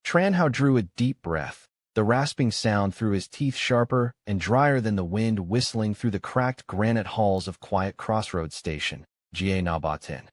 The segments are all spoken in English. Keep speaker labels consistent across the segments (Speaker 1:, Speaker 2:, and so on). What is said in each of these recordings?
Speaker 1: Trần Hạo drew a deep breath, the rasping sound through his teeth sharper and drier than the wind whistling through the cracked granite halls of quiet Crossroads Station, Ga Nabatin.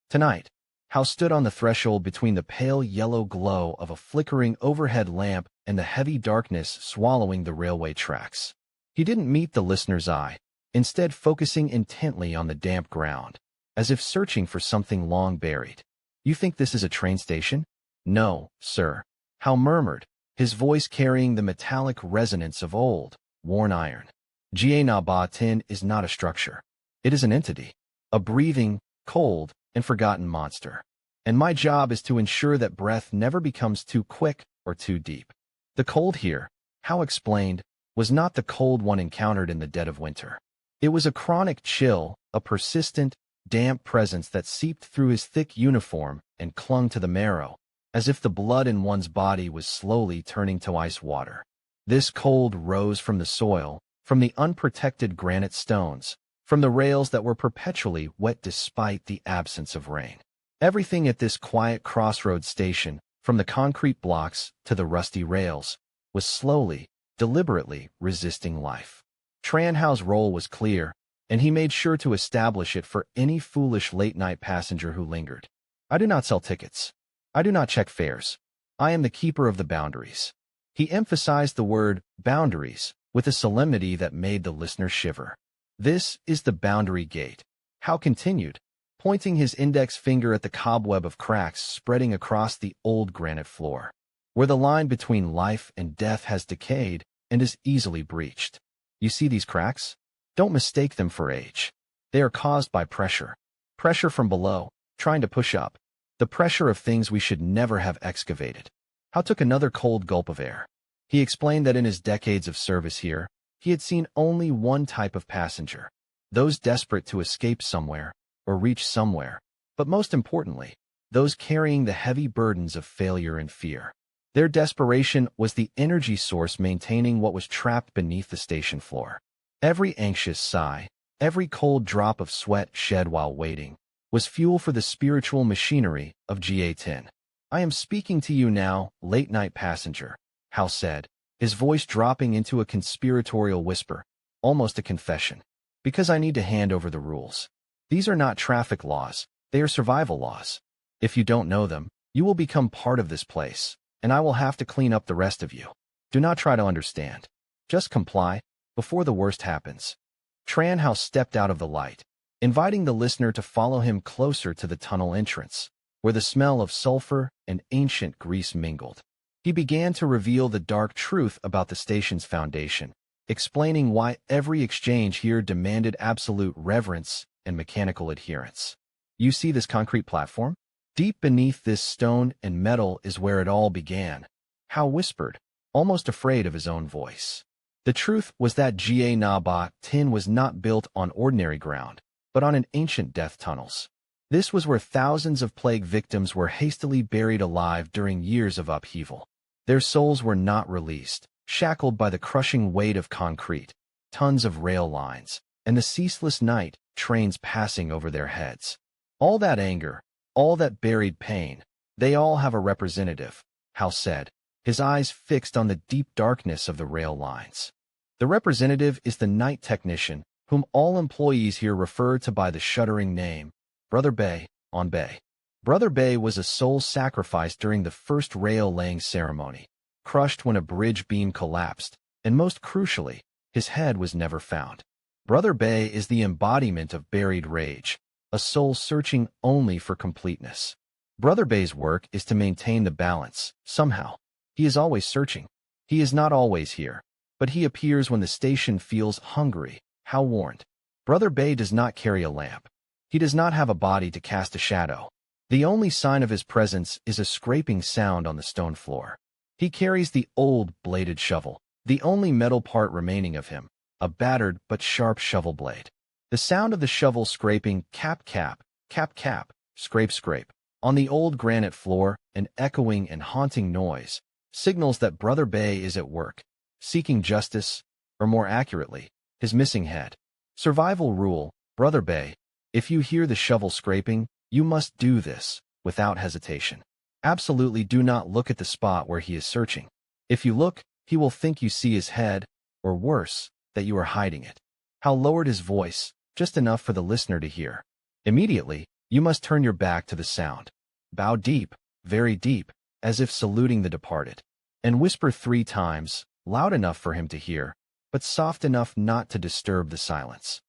Speaker 1: Tonight, Hal stood on the threshold between the pale yellow glow of a flickering overhead lamp and the heavy darkness swallowing the railway tracks. He didn't meet the listener's eye, instead focusing intently on the damp ground, as if searching for something long buried. "You think this is a train station?" "No, sir," Hal murmured, his voice carrying the metallic resonance of old, worn iron. Ga Nabatin is not a structure. It is an entity, a breathing, cold, and forgotten monster. And my job is to ensure that breath never becomes too quick or too deep. The cold here, Hal explained, was not the cold one encountered in the dead of winter. It was a chronic chill, a persistent, damp presence that seeped through his thick uniform and clung to the marrow, as if the blood in one's body was slowly turning to ice water. This cold rose from the soil, from the unprotected granite stones, from the rails that were perpetually wet despite the absence of rain. Everything at this quiet crossroads station, from the concrete blocks to the rusty rails, was slowly, deliberately resisting life. Trần Hạo role was clear, and he made sure to establish it for any foolish late-night passenger who lingered. "I do not sell tickets. I do not check fares. I am the keeper of the boundaries." He emphasized the word boundaries with a solemnity that made the listener shiver. "This is the boundary gate," Hal continued, pointing his index finger at the cobweb of cracks spreading across the old granite floor, where the line between life and death has decayed and is easily breached. "You see these cracks? Don't mistake them for age. They are caused by pressure. Pressure from below, trying to push up. The pressure of things we should never have excavated." Hal took another cold gulp of air. He explained that in his decades of service here, he had seen only one type of passenger, those desperate to escape somewhere or reach somewhere, but most importantly, those carrying the heavy burdens of failure and fear. Their desperation was the energy source maintaining what was trapped beneath the station floor. Every anxious sigh, every cold drop of sweat shed while waiting, was fuel for the spiritual machinery of Ga10. "I am speaking to you now, late-night passenger," Hal said, his voice dropping into a conspiratorial whisper, almost a confession, "because I need to hand over the rules. These are not traffic laws, they are survival laws. If you don't know them, you will become part of this place, and I will have to clean up the rest of you. Do not try to understand. Just comply, before the worst happens." Trần Hạo stepped out of the light, inviting the listener to follow him closer to the tunnel entrance, where the smell of sulfur and ancient grease mingled. He began to reveal the dark truth about the station's foundation, explaining why every exchange here demanded absolute reverence and mechanical adherence. "You see this concrete platform? Deep beneath this stone and metal is where it all began," Hal whispered, almost afraid of his own voice. The truth was that Ga Nabatin was not built on ordinary ground, but on an ancient death tunnels. This was where thousands of plague victims were hastily buried alive during years of upheaval. Their souls were not released, shackled by the crushing weight of concrete, tons of rail lines, and the ceaseless night trains passing over their heads. All that anger, all that buried pain, they all have a representative, Hal said, his eyes fixed on the deep darkness of the rail lines. The representative is the night technician, whom all employees here refer to by the shuddering name, Brother Bay, on Bay. Brother Bay was a soul sacrificed during the first rail-laying ceremony, crushed when a bridge beam collapsed, and most crucially, his head was never found. Brother Bay is the embodiment of buried rage, a soul searching only for completeness. Brother Bay's work is to maintain the balance, somehow. He is always searching. He is not always here, but he appears when the station feels hungry, Hal warned. Brother Bay does not carry a lamp. He does not have a body to cast a shadow. The only sign of his presence is a scraping sound on the stone floor. He carries the old bladed shovel, the only metal part remaining of him, a battered but sharp shovel blade. The sound of the shovel scraping cap, cap, cap, cap, scrape, scrape, on the old granite floor, an echoing and haunting noise, signals that Brother Bay is at work, seeking justice, or more accurately, his missing head. Survival rule, Brother Bay. If you hear the shovel scraping, you must do this, without hesitation. Absolutely do not look at the spot where he is searching. If you look, he will think you see his head, or worse, that you are hiding it. Hal lowered his voice, just enough for the listener to hear. Immediately, you must turn your back to the sound. Bow deep, very deep, as if saluting the departed. And whisper 3 times, loud enough for him to hear, but soft enough not to disturb the silence.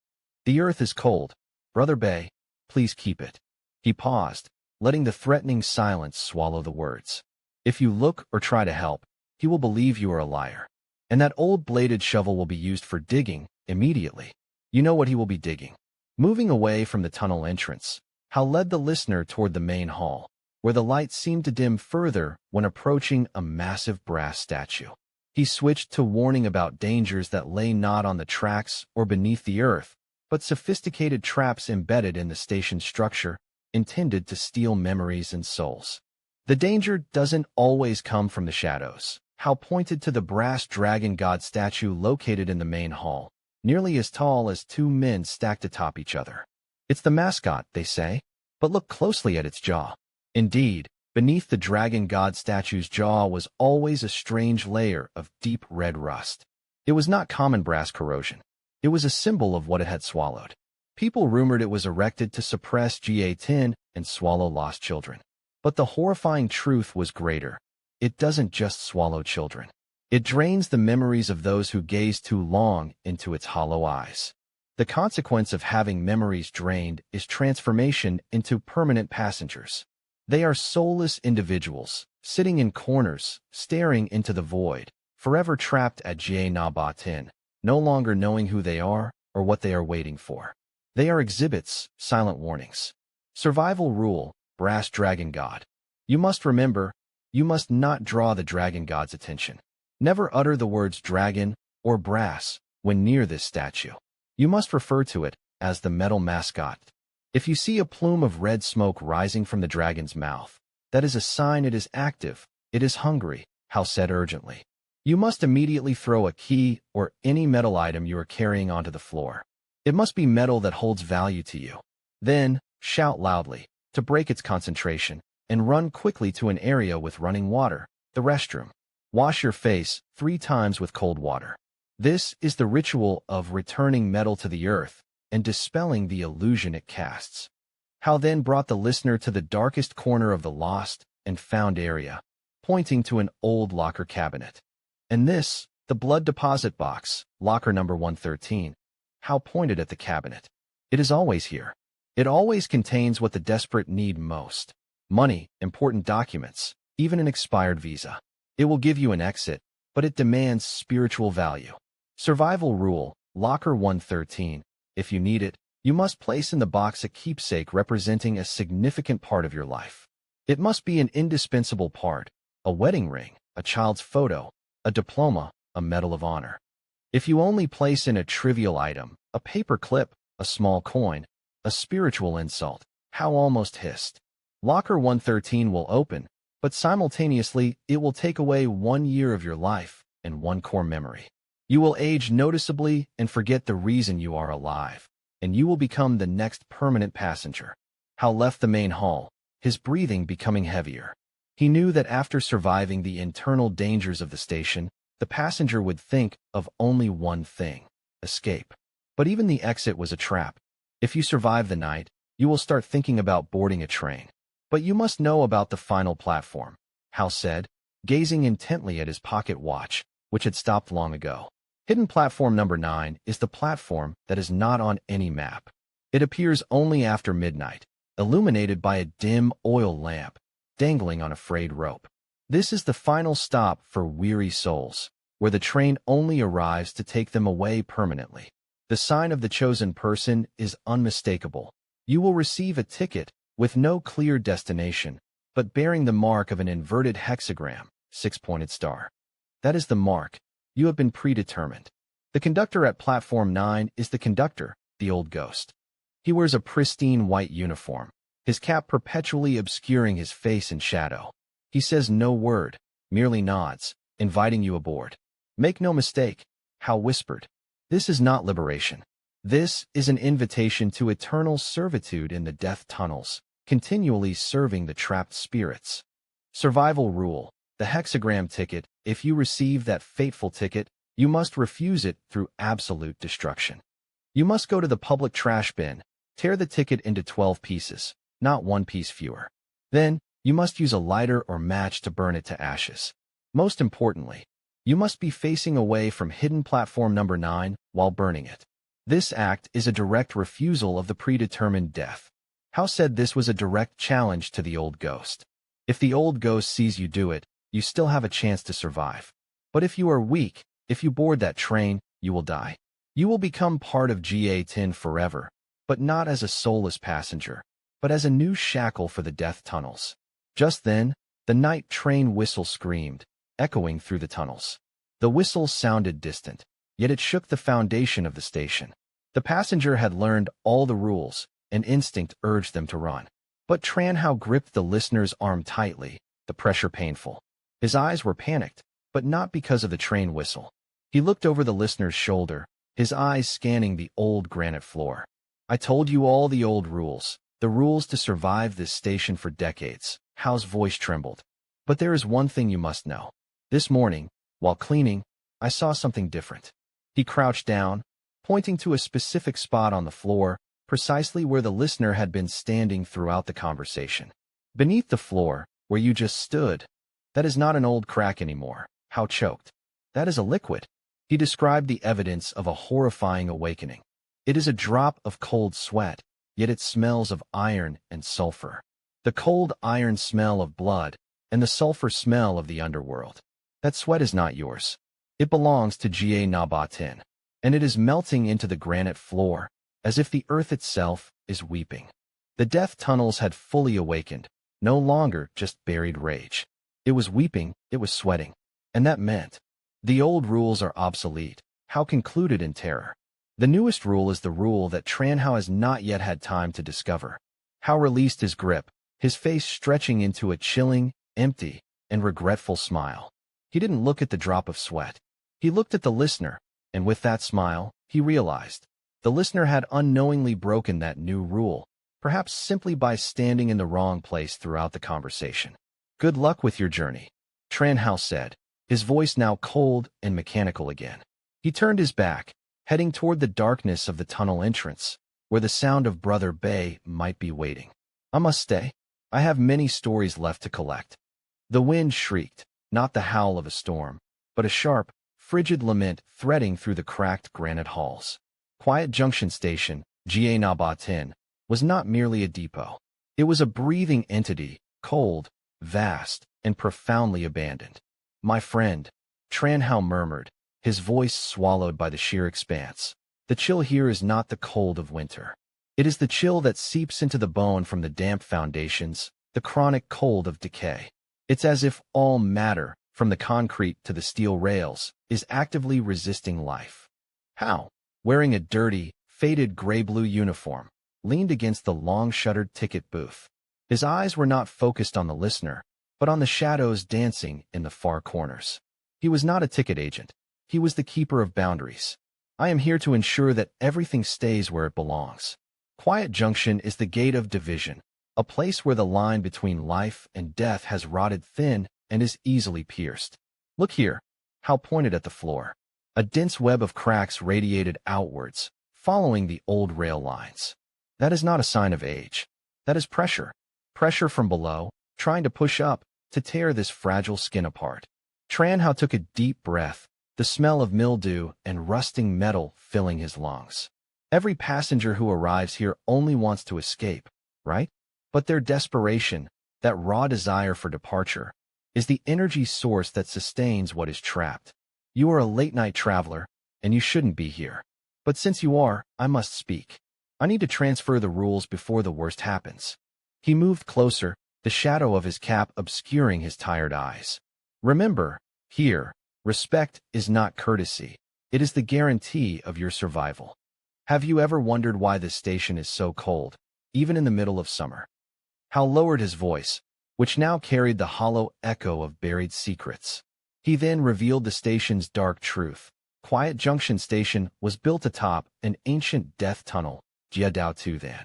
Speaker 1: The earth is cold. Brother Bay, please keep it. He paused, letting the threatening silence swallow the words. If you look or try to help, he will believe you are a liar. And that old bladed shovel will be used for digging, immediately. You know what he will be digging. Moving away from the tunnel entrance, Hal led the listener toward the main hall, where the light seemed to dim further when approaching a massive brass statue. He switched to warning about dangers that lay not on the tracks or beneath the earth, but sophisticated traps embedded in the station's structure, intended to steal memories and souls. The danger doesn't always come from the shadows. Hal pointed to the brass dragon god statue located in the main hall, nearly as tall as 2 men stacked atop each other. It's the mascot, they say, but look closely at its jaw. Indeed, beneath the dragon god statue's jaw was always a strange layer of deep red rust. It was not common brass corrosion. It was a symbol of what it had swallowed. People rumored it was erected to suppress GA-10 and swallow lost children. But the horrifying truth was greater. It doesn't just swallow children. It drains the memories of those who gaze too long into its hollow eyes. The consequence of having memories drained is transformation into permanent passengers. They are soulless individuals, sitting in corners, staring into the void, forever trapped at GA-10, no longer knowing who they are or what they are waiting for. They are exhibits, silent warnings. Survival rule, brass dragon god. You must remember, you must not draw the dragon god's attention. Never utter the words dragon or brass when near this statue. You must refer to it as the metal mascot. If you see a plume of red smoke rising from the dragon's mouth, that is a sign it is active, it is hungry, Hal said urgently. You must immediately throw a key or any metal item you are carrying onto the floor. It must be metal that holds value to you. Then, shout loudly, to break its concentration, and run quickly to an area with running water, the restroom. Wash your face 3 times with cold water. This is the ritual of returning metal to the earth and dispelling the illusion it casts. Hal then brought the listener to the darkest corner of the lost and found area, pointing to an old locker cabinet. And this, the blood deposit box, locker number 113. Hal pointed at the cabinet. It is always here. It always contains what the desperate need most. Money, important documents, even an expired visa. It will give you an exit, but it demands spiritual value. Survival rule, locker 113. If you need it, you must place in the box a keepsake representing a significant part of your life. It must be an indispensable part, a wedding ring, a child's photo, a diploma, a medal of honor. If you only place in a trivial item, a paper clip, a small coin, a spiritual insult, Hal almost hissed. Locker 113 will open, but simultaneously it will take away 1 year of your life and 1 core memory. You will age noticeably and forget the reason you are alive, and you will become the next permanent passenger. Hal left the main hall, his breathing becoming heavier. He knew that after surviving the internal dangers of the station, the passenger would think of only one thing: escape. But even the exit was a trap. If you survive the night, you will start thinking about boarding a train. But you must know about the final platform, Hal said, gazing intently at his pocket watch, which had stopped long ago. Hidden platform number 9 is the platform that is not on any map. It appears only after midnight, illuminated by a dim oil lamp, dangling on a frayed rope. This is the final stop for weary souls, where the train only arrives to take them away permanently. The sign of the chosen person is unmistakable. You will receive a ticket with no clear destination, but bearing the mark of an inverted hexagram, 6-pointed star. That is the mark. You have been predetermined. The conductor at platform 9 is the conductor, the old ghost. He wears a pristine white uniform, his cap perpetually obscuring his face in shadow. He says no word, merely nods, inviting you aboard. Make no mistake, Hal whispered. This is not liberation. This is an invitation to eternal servitude in the death tunnels, continually serving the trapped spirits. Survival rule. The hexagram ticket. If you receive that fateful ticket, you must refuse it through absolute destruction. You must go to the public trash bin, tear the ticket into 12 pieces, not one piece fewer. Then, you must use a lighter or match to burn it to ashes. Most importantly, you must be facing away from hidden platform number 9 while burning it. This act is a direct refusal of the predetermined death. Hao said this was a direct challenge to the old ghost. If the old ghost sees you do it, you still have a chance to survive. But if you are weak, if you board that train, you will die. You will become part of GA10 forever, but not as a soulless passenger, but as a new shackle for the death tunnels. Just then, the night train whistle screamed, echoing through the tunnels. The whistle sounded distant, yet it shook the foundation of the station. The passenger had learned all the rules, and instinct urged them to run. But Trần Hạo gripped the listener's arm tightly, the pressure painful. His eyes were panicked, but not because of the train whistle. He looked over the listener's shoulder, his eyes scanning the old granite floor. I told you all the old rules, the rules to survive this station for decades. Hao's voice trembled. But there is one thing you must know. This morning, while cleaning, I saw something different. He crouched down, pointing to a specific spot on the floor, precisely where the listener had been standing throughout the conversation. Beneath the floor, where you just stood. That is not an old crack anymore. Hao choked. That is a liquid. He described the evidence of a horrifying awakening. It is a drop of cold sweat, yet it smells of iron and sulfur. The cold iron smell of blood, and the sulfur smell of the underworld. That sweat is not yours. It belongs to Jie Nabatin, and it is melting into the granite floor, as if the earth itself is weeping. The death tunnels had fully awakened, no longer just buried rage. It was weeping, it was sweating. And that meant the old rules are obsolete. Hao concluded in terror. The newest rule is the rule that Trần Hạo has not yet had time to discover. Hao released his grip, his face stretching into a chilling, empty, and regretful smile. He didn't look at the drop of sweat. He looked at the listener, and with that smile, he realized the listener had unknowingly broken that new rule, perhaps simply by standing in the wrong place throughout the conversation. Good luck with your journey, Trần Hạo said, his voice now cold and mechanical again. He turned his back, heading toward the darkness of the tunnel entrance, where the sound of Brother Bay might be waiting. I must stay. I have many stories left to collect. The wind shrieked, not the howl of a storm, but a sharp, frigid lament threading through the cracked granite halls. Quiet Junction Station, Jie Nabatin, was not merely a depot. It was a breathing entity, cold, vast, and profoundly abandoned. My friend, Trần Hạo murmured, his voice swallowed by the sheer expanse. The chill here is not the cold of winter. It is the chill that seeps into the bone from the damp foundations, the chronic cold of decay. It's as if all matter, from the concrete to the steel rails, is actively resisting life. Hao, wearing a dirty, faded gray-blue uniform, leaned against the long-shuttered ticket booth. His eyes were not focused on the listener, but on the shadows dancing in the far corners. He was not a ticket agent. He was the keeper of boundaries. I am here to ensure that everything stays where it belongs. Quiet Junction is the gate of division, a place where the line between life and death has rotted thin and is easily pierced. Look here, Hao pointed at the floor. A dense web of cracks radiated outwards, following the old rail lines. That is not a sign of age. That is pressure. Pressure from below, trying to push up, to tear this fragile skin apart. Trần Hạo took a deep breath, the smell of mildew and rusting metal filling his lungs. Every passenger who arrives here only wants to escape, right? But their desperation, that raw desire for departure, is the energy source that sustains what is trapped. You are a late-night traveler, and you shouldn't be here. But since you are, I must speak. I need to transfer the rules before the worst happens. He moved closer, the shadow of his cap obscuring his tired eyes. Remember, here, respect is not courtesy. It is the guarantee of your survival. Have you ever wondered why this station is so cold, even in the middle of summer? Hal lowered his voice, which now carried the hollow echo of buried secrets. He then revealed the station's dark truth. Quiet Junction Station was built atop an ancient death tunnel, Jia Dao Tu then.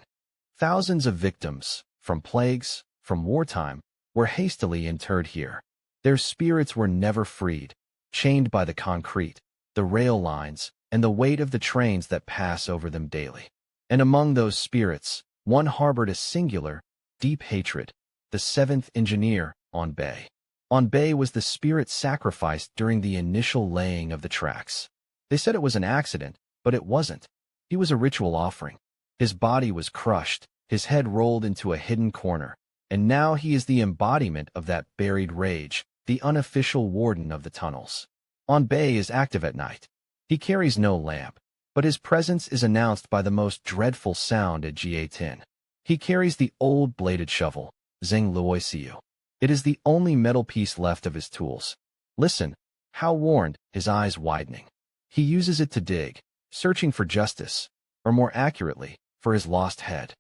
Speaker 1: Thousands of victims, from plagues, from wartime, were hastily interred here. Their spirits were never freed, chained by the concrete, the rail lines, and the weight of the trains that pass over them daily. And among those spirits, one harbored a singular, deep hatred, the seventh engineer, Bay. Bay was the spirit sacrificed during the initial laying of the tracks. They said it was an accident, but it wasn't. He was a ritual offering. His body was crushed, his head rolled into a hidden corner, and now he is the embodiment of that buried rage, the unofficial warden of the tunnels. Bay is active at night. He carries no lamp, but his presence is announced by the most dreadful sound at GA10. He carries the old bladed shovel, Zeng Luoisiu. It is the only metal piece left of his tools. Listen, Hao warned, his eyes widening. He uses it to dig, searching for justice, or more accurately, for his lost head.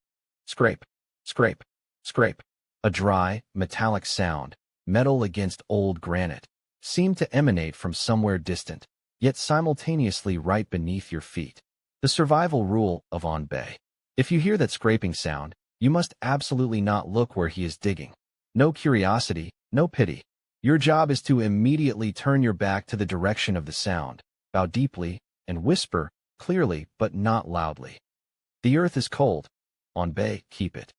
Speaker 1: Scrape, scrape, scrape. A dry, metallic sound, metal against old granite, seemed to emanate from somewhere distant, yet simultaneously right beneath your feet. The survival rule of Bay. If you hear that scraping sound, you must absolutely not look where he is digging. No curiosity, no pity. Your job is to immediately turn your back to the direction of the sound, bow deeply, and whisper, clearly but not loudly. The earth is cold. Bay, keep it.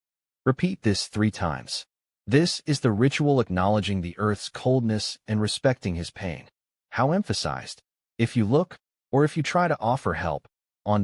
Speaker 1: Repeat this 3 times. This is the ritual acknowledging the earth's coldness and respecting his pain. How emphasized. If you look, or if you try to offer help,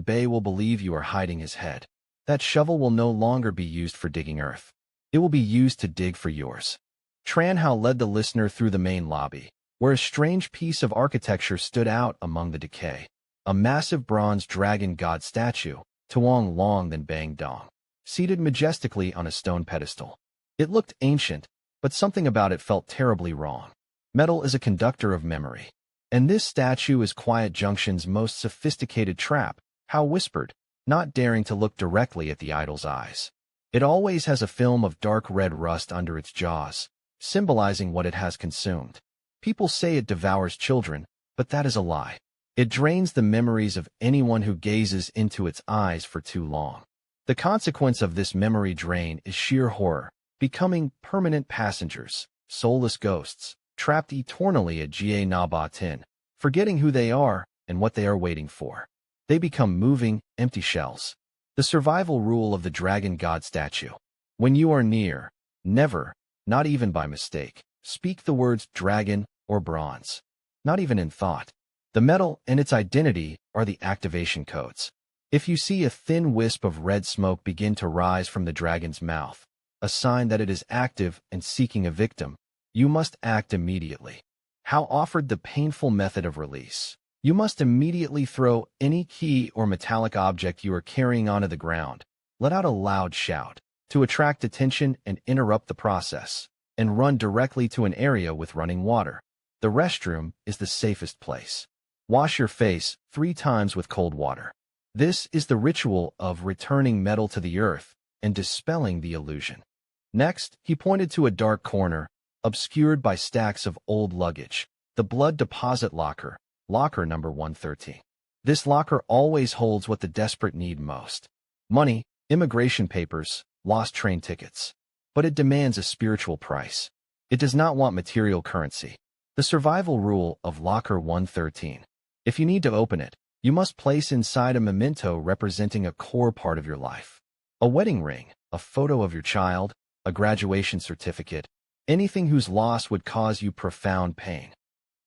Speaker 1: Bay will believe you are hiding his head. That shovel will no longer be used for digging earth. It will be used to dig for yours. Trần Hạo led the listener through the main lobby, where a strange piece of architecture stood out among the decay. A massive bronze dragon god statue, Tuong Long Than Bang Dong, seated majestically on a stone pedestal. It looked ancient, but something about it felt terribly wrong. Metal is a conductor of memory. And this statue is Quiet Junction's most sophisticated trap, Hao whispered, not daring to look directly at the idol's eyes. It always has a film of dark red rust under its jaws, symbolizing what it has consumed. People say it devours children, but that is a lie. It drains the memories of anyone who gazes into its eyes for too long. The consequence of this memory drain is sheer horror, becoming permanent passengers, soulless ghosts, trapped eternally at Ga Na Ba Tin, forgetting who they are and what they are waiting for. They become moving, empty shells. The survival rule of the dragon god statue. When you are near, never, not even by mistake, speak the words dragon or bronze. Not even in thought. The metal and its identity are the activation codes. If you see a thin wisp of red smoke begin to rise from the dragon's mouth, a sign that it is active and seeking a victim, you must act immediately. Hao offered the painful method of release. You must immediately throw any key or metallic object you are carrying onto the ground. Let out a loud shout to attract attention and interrupt the process, and run directly to an area with running water. The restroom is the safest place. Wash your face 3 times with cold water. This is the ritual of returning metal to the earth and dispelling the illusion. Next, he pointed to a dark corner, obscured by stacks of old luggage, the blood deposit locker, locker number 113. This locker always holds what the desperate need most: money, immigration papers, lost train tickets. But it demands a spiritual price. It does not want material currency. The survival rule of locker 113. If you need to open it, you must place inside a memento representing a core part of your life. A wedding ring, a photo of your child, a graduation certificate, anything whose loss would cause you profound pain.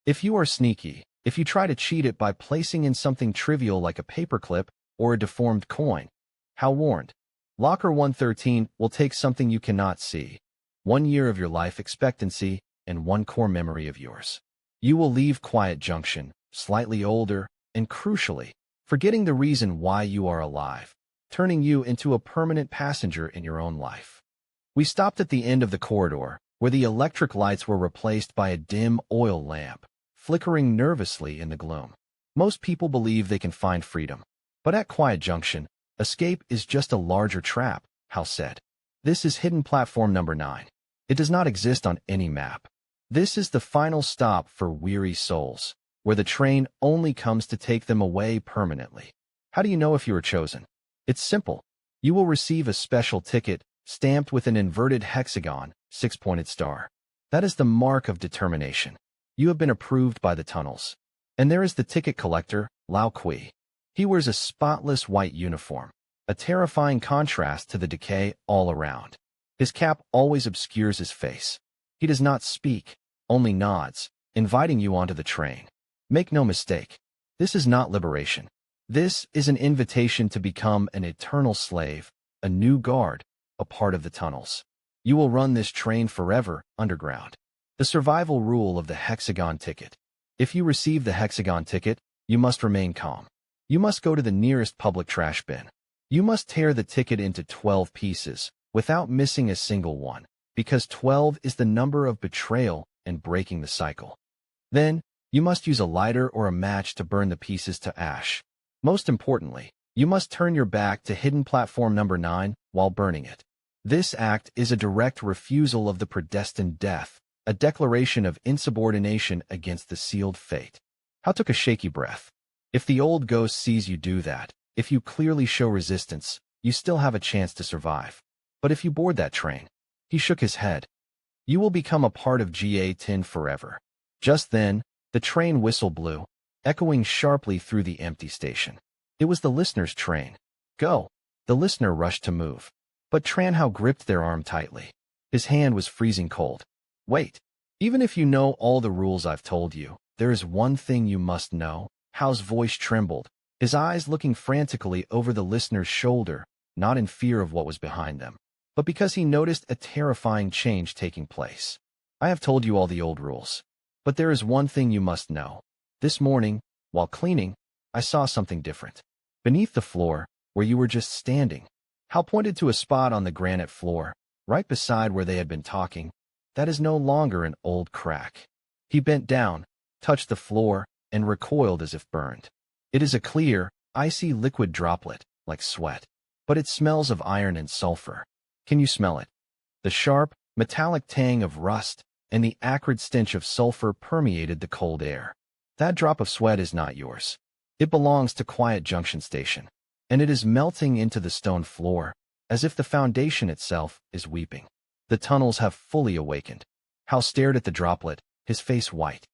Speaker 1: If you are sneaky, if you try to cheat it by placing in something trivial like a paperclip or a deformed coin, Hao warned, locker 113 will take something you cannot see, 1 year of your life expectancy, and 1 core memory of yours. You will leave Quiet Junction, slightly older, and crucially, forgetting the reason why you are alive, turning you into a permanent passenger in your own life. We stopped at the end of the corridor, where the electric lights were replaced by a dim oil lamp, flickering nervously in the gloom. Most people believe they can find freedom. But at Quiet Junction, escape is just a larger trap, Hal said. This is hidden platform number 9. It does not exist on any map. This is the final stop for weary souls, where the train only comes to take them away permanently. How do you know if you are chosen? It's simple. You will receive a special ticket, stamped with an inverted hexagon, six-pointed star. That is the mark of determination. You have been approved by the tunnels. And there is the ticket collector, Lao Kui. He wears a spotless white uniform, a terrifying contrast to the decay all around. His cap always obscures his face. He does not speak, only nods, inviting you onto the train. Make no mistake, this is not liberation. This is an invitation to become an eternal slave, a new guard, a part of the tunnels. You will run this train forever underground. The survival rule of the hexagon ticket. If you receive the hexagon ticket, you must remain calm. You must go to the nearest public trash bin. You must tear the ticket into 12 pieces, without missing a single one, because 12 is the number of betrayal and breaking the cycle. Then, you must use a lighter or a match to burn the pieces to ash. Most importantly, you must turn your back to hidden platform number 9 while burning it. This act is a direct refusal of the predestined death, a declaration of insubordination against the sealed fate. Hao took a shaky breath. If the old ghost sees you do that, if you clearly show resistance, you still have a chance to survive. But if you board that train, he shook his head. You will become a part of GA10 forever. Just then, the train whistle blew, echoing sharply through the empty station. It was the listener's train. Go! The listener rushed to move. But Trần Hạo gripped their arm tightly. His hand was freezing cold. Wait. Even if you know all the rules I've told you, there is one thing you must know. Hao's voice trembled, his eyes looking frantically over the listener's shoulder, not in fear of what was behind them, but because he noticed a terrifying change taking place. I have told you all the old rules. But there is one thing you must know. This morning, while cleaning, I saw something different. Beneath the floor, where you were just standing, Hao pointed to a spot on the granite floor, right beside where they had been talking. That is no longer an old crack. He bent down, touched the floor, and recoiled as if burned. It is a clear, icy liquid droplet, like sweat. But it smells of iron and sulfur. Can you smell it? The sharp, metallic tang of rust and the acrid stench of sulfur permeated the cold air. That drop of sweat is not yours. It belongs to Quiet Junction Station, and it is melting into the stone floor, as if the foundation itself is weeping. The tunnels have fully awakened. Hao stared at the droplet, his face white.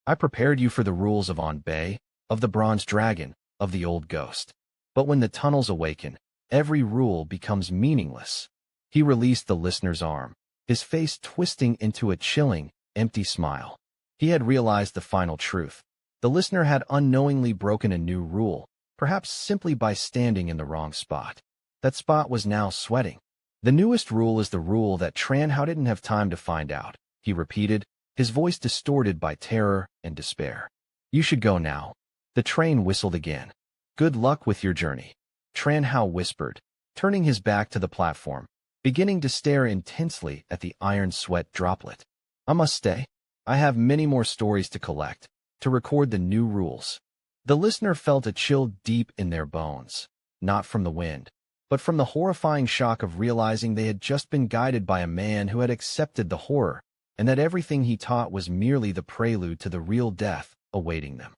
Speaker 1: I prepared you for the rules of On Bay, of the Bronze Dragon, of the Old Ghost. But when the tunnels awaken, every rule becomes meaningless. He released the listener's arm, his face twisting into a chilling, empty smile. He had realized the final truth. The listener had unknowingly broken a new rule, perhaps simply by standing in the wrong spot. That spot was now sweating. The newest rule is the rule that Trần Hạo didn't have time to find out, he repeated, his voice distorted by terror and despair. You should go now. The train whistled again. Good luck with your journey, Trần Hạo whispered, turning his back to the platform, beginning to stare intensely at the iron sweat droplet. I must stay. I have many more stories to collect, to record the new rules. The listener felt a chill deep in their bones, not from the wind, but from the horrifying shock of realizing they had just been guided by a man who had accepted the horror, and that everything he taught was merely the prelude to the real death awaiting them.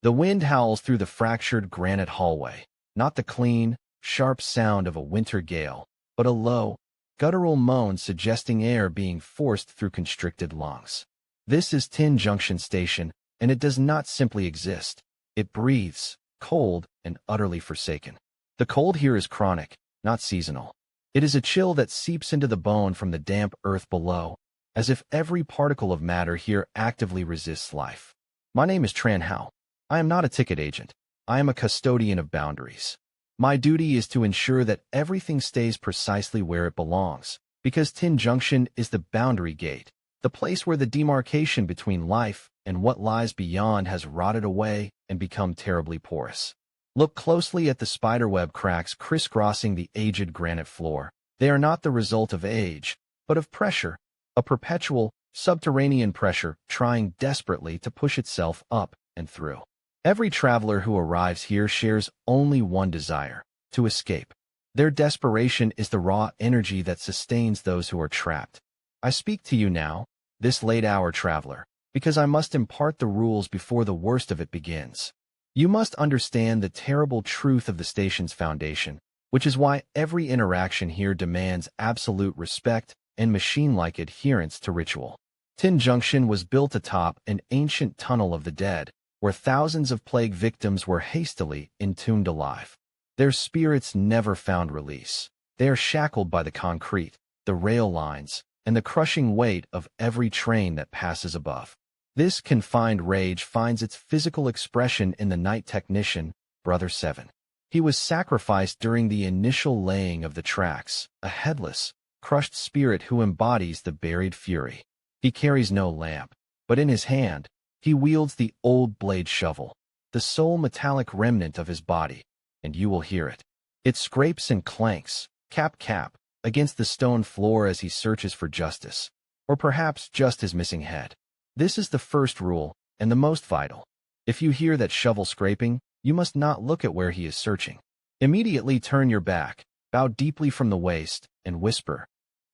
Speaker 1: The wind howls through the fractured granite hallway, not the clean, sharp sound of a winter gale, but a low, guttural moan suggesting air being forced through constricted lungs. This is Tinh Junction Station, and it does not simply exist. It breathes, cold and utterly forsaken. The cold here is chronic, not seasonal. It is a chill that seeps into the bone from the damp earth below, as if every particle of matter here actively resists life. My name is Trần Hạo. I am not a ticket agent. I am a custodian of boundaries. My duty is to ensure that everything stays precisely where it belongs, because Tinh Junction is the boundary gate, the place where the demarcation between life and what lies beyond has rotted away and become terribly porous. Look closely at the spiderweb cracks crisscrossing the aged granite floor. They are not the result of age, but of pressure, a perpetual, subterranean pressure trying desperately to push itself up and through. Every traveler who arrives here shares only one desire: to escape. Their desperation is the raw energy that sustains those who are trapped. I speak to you now, this late-hour traveler, because I must impart the rules before the worst of it begins. You must understand the terrible truth of the station's foundation, which is why every interaction here demands absolute respect and machine-like adherence to ritual. Tinh Junction was built atop an ancient tunnel of the dead, where thousands of plague victims were hastily entombed alive. Their spirits never found release. They are shackled by the concrete, the rail lines, and the crushing weight of every train that passes above. This confined rage finds its physical expression in the night technician, Brother 7. He was sacrificed during the initial laying of the tracks, a headless, crushed spirit who embodies the buried fury. He carries no lamp, but in his hand, he wields the old blade shovel, the sole metallic remnant of his body, and you will hear it. It scrapes and clanks, cap, against the stone floor as he searches for justice, or perhaps just his missing head. This is the first rule, and the most vital. If you hear that shovel scraping, you must not look at where he is searching. Immediately turn your back, bow deeply from the waist, and whisper,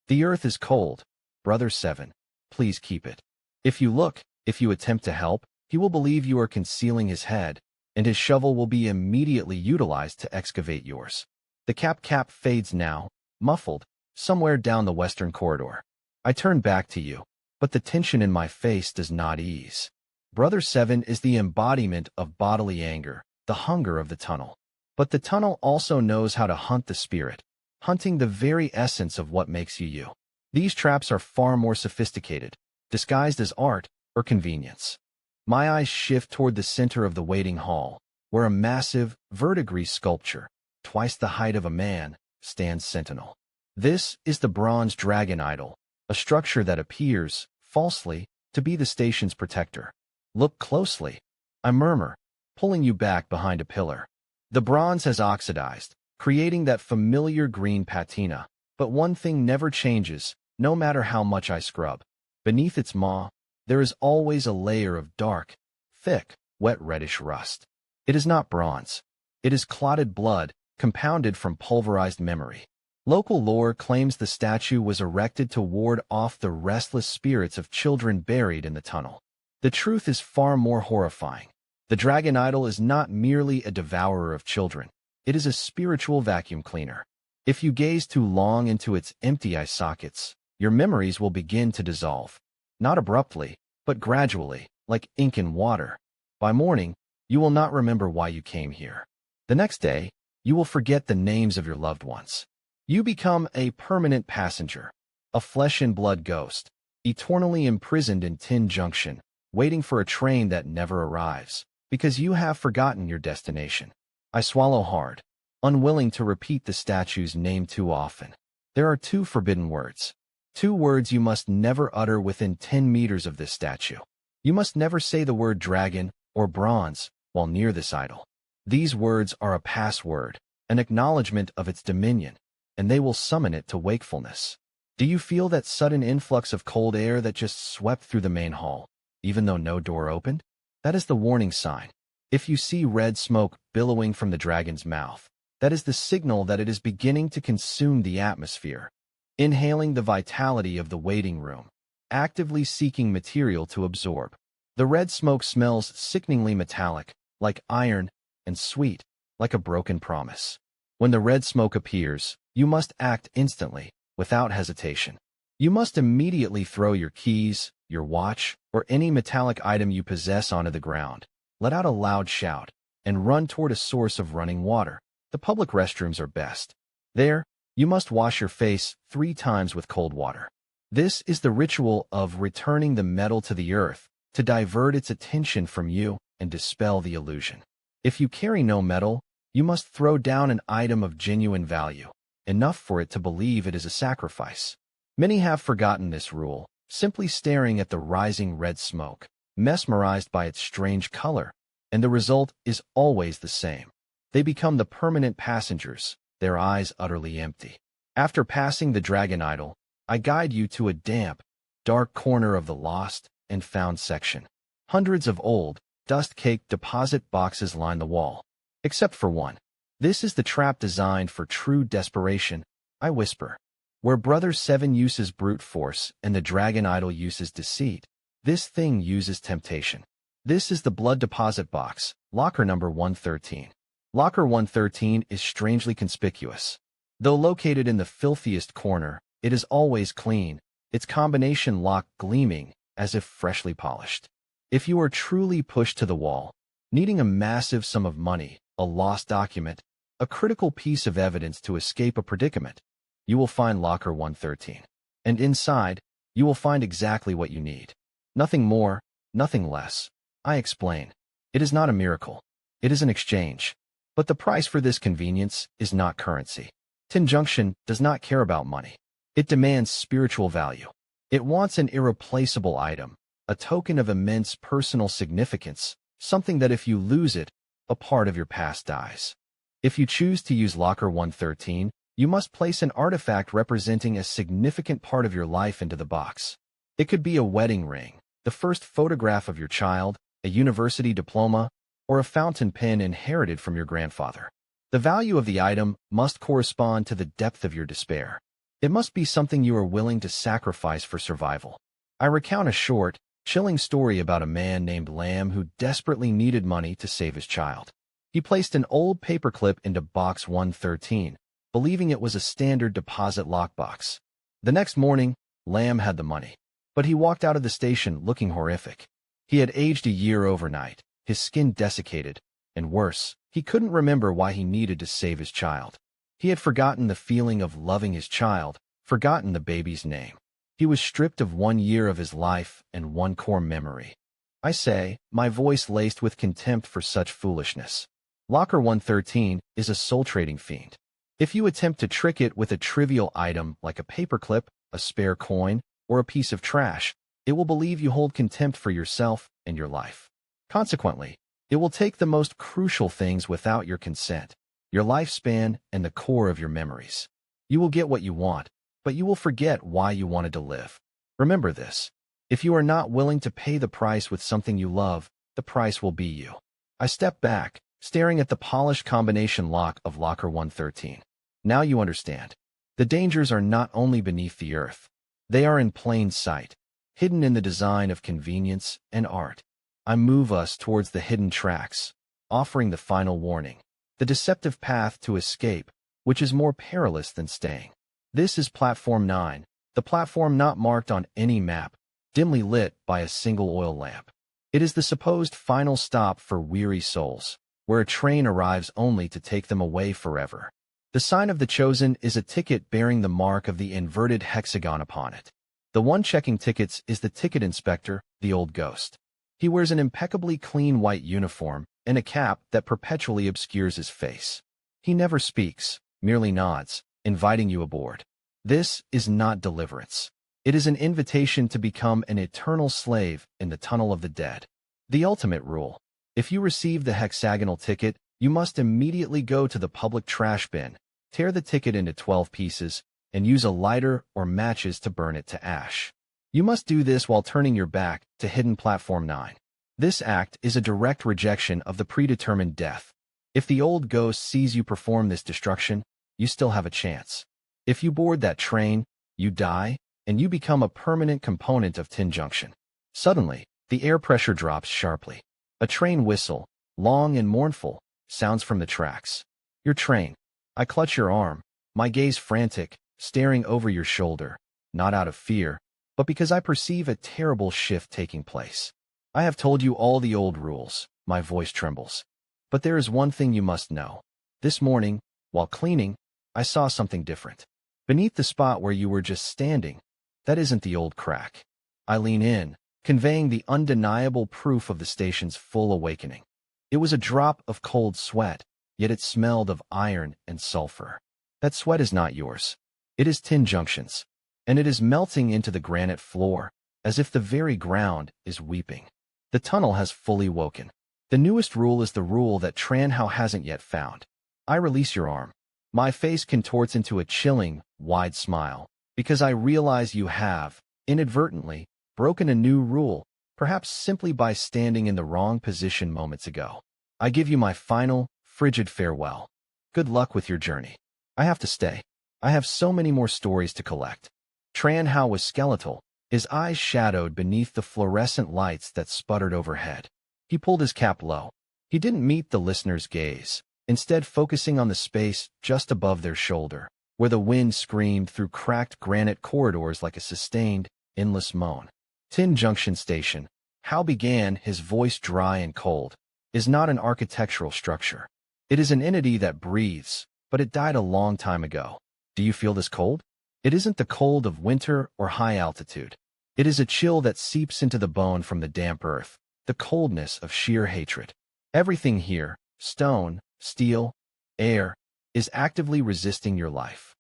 Speaker 1: "The earth is cold, Brother 7, please keep it." If you look, if you attempt to help, he will believe you are concealing his head, and his shovel will be immediately utilized to excavate yours. The cap fades now, muffled, somewhere down the western corridor. I turn back to you, but the tension in my face does not ease. Brother 7 is the embodiment of bodily anger, the hunger of the tunnel. But the tunnel also knows how to hunt the spirit, hunting the very essence of what makes you you. These traps are far more sophisticated, disguised as art or convenience. My eyes shift toward the center of the waiting hall, where a massive, verdigris sculpture, twice the height of a man, stands sentinel. This is the bronze dragon idol, a structure that appears, falsely, to be the station's protector. Look closely, I murmur, pulling you back behind a pillar. The bronze has oxidized, creating that familiar green patina, but one thing never changes, no matter how much I scrub. Beneath its maw, there is always a layer of dark, thick, wet reddish rust. It is not bronze. It is clotted blood, compounded from pulverized memory. Local lore claims the statue was erected to ward off the restless spirits of children buried in the tunnel. The truth is far more horrifying. The dragon idol is not merely a devourer of children. It is a spiritual vacuum cleaner. If you gaze too long into its empty eye sockets, your memories will begin to dissolve. Not abruptly, but gradually, like ink in water. By morning, you will not remember why you came here. The next day, you will forget the names of your loved ones. You become a permanent passenger, a flesh-and-blood ghost, eternally imprisoned in Tinh Junction, waiting for a train that never arrives, because you have forgotten your destination. I swallow hard, unwilling to repeat the statue's name too often. There are two forbidden words. 2 words you must never utter within 10 meters of this statue. You must never say the word dragon or bronze while near this idol. These words are a password, an acknowledgement of its dominion, and they will summon it to wakefulness. Do you feel that sudden influx of cold air that just swept through the main hall, even though no door opened? That is the warning sign. If you see red smoke billowing from the dragon's mouth, that is the signal that it is beginning to consume the atmosphere, inhaling the vitality of the waiting room, actively seeking material to absorb. The red smoke smells sickeningly metallic, like iron, and sweet, like a broken promise. When the red smoke appears, you must act instantly, without hesitation. You must immediately throw your keys, your watch, or any metallic item you possess onto the ground, let out a loud shout, and run toward a source of running water. The public restrooms are best. There, you must wash your face 3 times with cold water. This is the ritual of returning the metal to the earth, to divert its attention from you and dispel the illusion. If you carry no metal, you must throw down an item of genuine value, enough for it to believe it is a sacrifice. Many have forgotten this rule, simply staring at the rising red smoke, mesmerized by its strange color, and the result is always the same. They become the permanent passengers, their eyes utterly empty. After passing the dragon idol, I guide you to a damp, dark corner of the lost and found section. Hundreds of old, dust-caked deposit boxes line the wall, except for one. This is the trap designed for true desperation, I whisper. Where Brother 7 uses brute force and the dragon idol uses deceit, this thing uses temptation. This is the blood deposit box, locker number 113. Locker 113 is strangely conspicuous. Though located in the filthiest corner, It is always clean, its combination lock gleaming as if freshly polished. If you are truly pushed to the wall, needing a massive sum of money, a lost document, a critical piece of evidence to escape a predicament, you will find Locker 113. And inside, you will find exactly what you need. Nothing more, nothing less. I explain. It is not a miracle. It is an exchange. But the price for this convenience is not currency. Tinh Junction does not care about money. It demands spiritual value. It wants an irreplaceable item, a token of immense personal significance, something that if you lose it, a part of your past dies. If you choose to use Locker 113, you must place an artifact representing a significant part of your life into the box. It could be a wedding ring, the first photograph of your child, a university diploma, or a fountain pen inherited from your grandfather. The value of the item must correspond to the depth of your despair. It must be something you are willing to sacrifice for survival. I recount a short, chilling story about a man named Lamb who desperately needed money to save his child. He placed an old paperclip into box 113, believing it was a standard deposit lockbox. The next morning, Lamb had the money, but he walked out of the station looking horrific. He had aged a year overnight, his skin desiccated, and worse, he couldn't remember why he needed to save his child. He had forgotten the feeling of loving his child, forgotten the baby's name. He was stripped of 1 year of his life and one core memory. I say, my voice laced with contempt for such foolishness. Locker 113 is a soul-trading fiend. If you attempt to trick it with a trivial item like a paperclip, a spare coin, or a piece of trash, it will believe you hold contempt for yourself and your life. Consequently, it will take the most crucial things without your consent, your lifespan and the core of your memories. You will get what you want, but you will forget why you wanted to live. Remember this. If you are not willing to pay the price with something you love, the price will be you. I step back, staring at the polished combination lock of Locker 113. Now you understand. The dangers are not only beneath the earth. They are in plain sight, hidden in the design of convenience and art. I move us towards the hidden tracks, offering the final warning, the deceptive path to escape, which is more perilous than staying. This is Platform 9, the platform not marked on any map, dimly lit by a single oil lamp. It is the supposed final stop for weary souls, where a train arrives only to take them away forever. The sign of the chosen is a ticket bearing the mark of the inverted hexagon upon it. The one checking tickets is the ticket inspector, the old ghost. He wears an impeccably clean white uniform and a cap that perpetually obscures his face. He never speaks, merely nods, inviting you aboard. This is not deliverance. It is an invitation to become an eternal slave in the tunnel of the dead. The ultimate rule. If you receive the hexagonal ticket, you must immediately go to the public trash bin, tear the ticket into 12 pieces, and use a lighter or matches to burn it to ash. You must do this while turning your back to hidden Platform 9. This act is a direct rejection of the predetermined death. If the old ghost sees you perform this destruction, you still have a chance. If you board that train, you die, and you become a permanent component of Tinh Junction. Suddenly, the air pressure drops sharply. A train whistle, long and mournful, sounds from the tracks. Your train. I clutch your arm, my gaze frantic, staring over your shoulder, not out of fear, but because I perceive a terrible shift taking place. I have told you all the old rules, my voice trembles. But there is one thing you must know. This morning, while cleaning, I saw something different. Beneath the spot where you were just standing, that isn't the old crack. I lean in, conveying the undeniable proof of the station's full awakening. It was a drop of cold sweat, yet it smelled of iron and sulfur. That sweat is not yours. It is Tinh Junction's, and it is melting into the granite floor, as if the very ground is weeping. The tunnel has fully woken. The newest rule is the rule that Trần Hạo hasn't yet found. I release your arm. My face contorts into a chilling, wide smile, because I realize you have, inadvertently, broken a new rule, perhaps simply by standing in the wrong position moments ago. I give you my final, frigid farewell. Good luck with your journey. I have to stay. I have so many more stories to collect. Trần Hạo was skeletal, his eyes shadowed beneath the fluorescent lights that sputtered overhead. He pulled his cap low. He didn't meet the listener's gaze, instead focusing on the space just above their shoulder. where the wind screamed through cracked granite corridors like a sustained, endless moan. Tinh Junction Station, Hal began, his voice dry and cold, is not an architectural structure. It is an entity that breathes, but it died a long time ago. Do you feel this cold? It isn't the cold of winter or high altitude. It is a chill that seeps into the bone from the damp earth, the coldness of sheer hatred. Everything here, stone, steel, air, is actively resisting your life.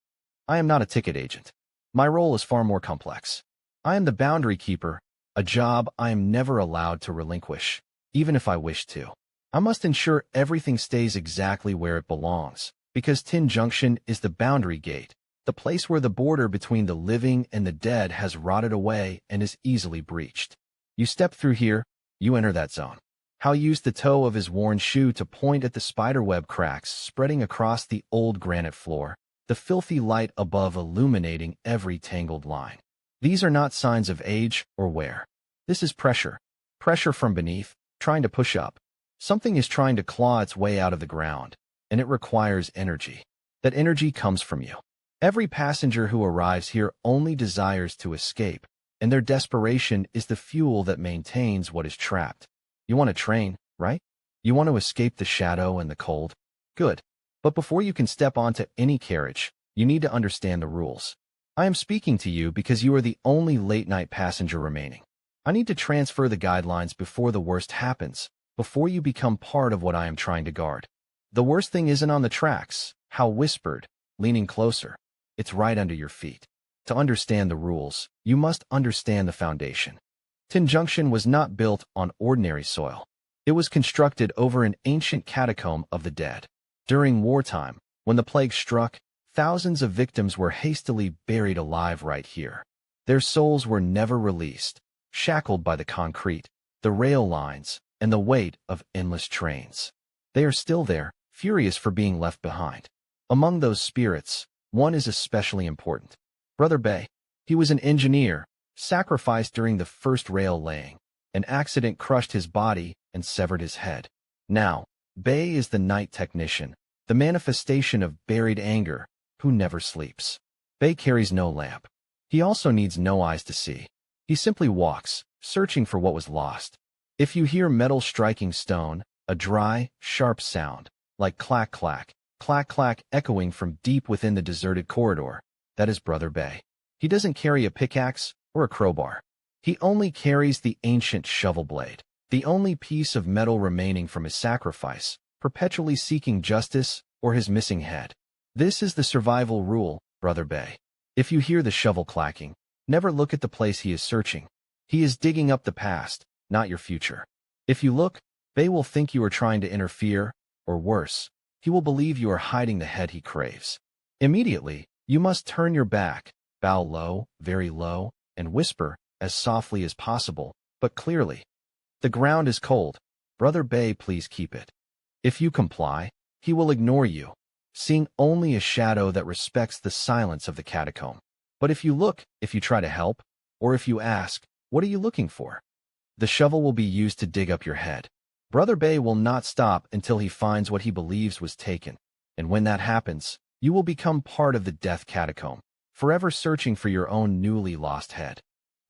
Speaker 1: I am not a ticket agent. My role is far more complex. I am the boundary keeper, a job I am never allowed to relinquish, even if I wish to. I must ensure everything stays exactly where it belongs, because Tinh Junction is the boundary gate, the place where the border between the living and the dead has rotted away and is easily breached. You step through here, you enter that zone. Hal used the toe of his worn shoe to point at the spiderweb cracks spreading across the old granite floor, the filthy light above illuminating every tangled line. These are not signs of age or wear. This is pressure. Pressure from beneath, trying to push up. Something is trying to claw its way out of the ground, and it requires energy. That energy comes from you. Every passenger who arrives here only desires to escape, and their desperation is the fuel that maintains what is trapped. You want a train, right? You want to escape the shadow and the cold? Good. But before you can step onto any carriage, you need to understand the rules. I am speaking to you because you are the only late-night passenger remaining. I need to transfer the guidelines before the worst happens, before you become part of what I am trying to guard. The worst thing isn't on the tracks, Hal whispered, leaning closer. It's right under your feet. To understand the rules, you must understand the foundation. Tinh Junction was not built on ordinary soil. It was constructed over an ancient catacomb of the dead. During wartime, when the plague struck, thousands of victims were hastily buried alive right here. Their souls were never released, shackled by the concrete, the rail lines, and the weight of endless trains. They are still there, furious for being left behind. Among those spirits, one is especially important. Brother Bay. He was an engineer, sacrificed during the first rail laying. An accident crushed his body and severed his head. Now, Bay is the night technician, the manifestation of buried anger, who never sleeps. Bay carries no lamp. He also needs no eyes to see. He simply walks, searching for what was lost. If you hear metal striking stone, a dry, sharp sound, like clack clack, clack clack echoing from deep within the deserted corridor, that is Brother Bay. He doesn't carry a pickaxe or a crowbar. He only carries the ancient shovel blade, the only piece of metal remaining from his sacrifice, perpetually seeking justice or his missing head. This is the survival rule, Brother Bay. If you hear the shovel clacking, never look at the place he is searching. He is digging up the past, not your future. If you look, Bay will think you are trying to interfere, or worse, he will believe you are hiding the head he craves. Immediately, you must turn your back, bow low, very low, and whisper, as softly as possible, but clearly. The ground is cold. Brother Bay, please keep it. If you comply, he will ignore you, seeing only a shadow that respects the silence of the catacomb. But if you look, if you try to help, or if you ask, what are you looking for? The shovel will be used to dig up your head. Brother Bay will not stop until he finds what he believes was taken. And when that happens, you will become part of the death catacomb, forever searching for your own newly lost head.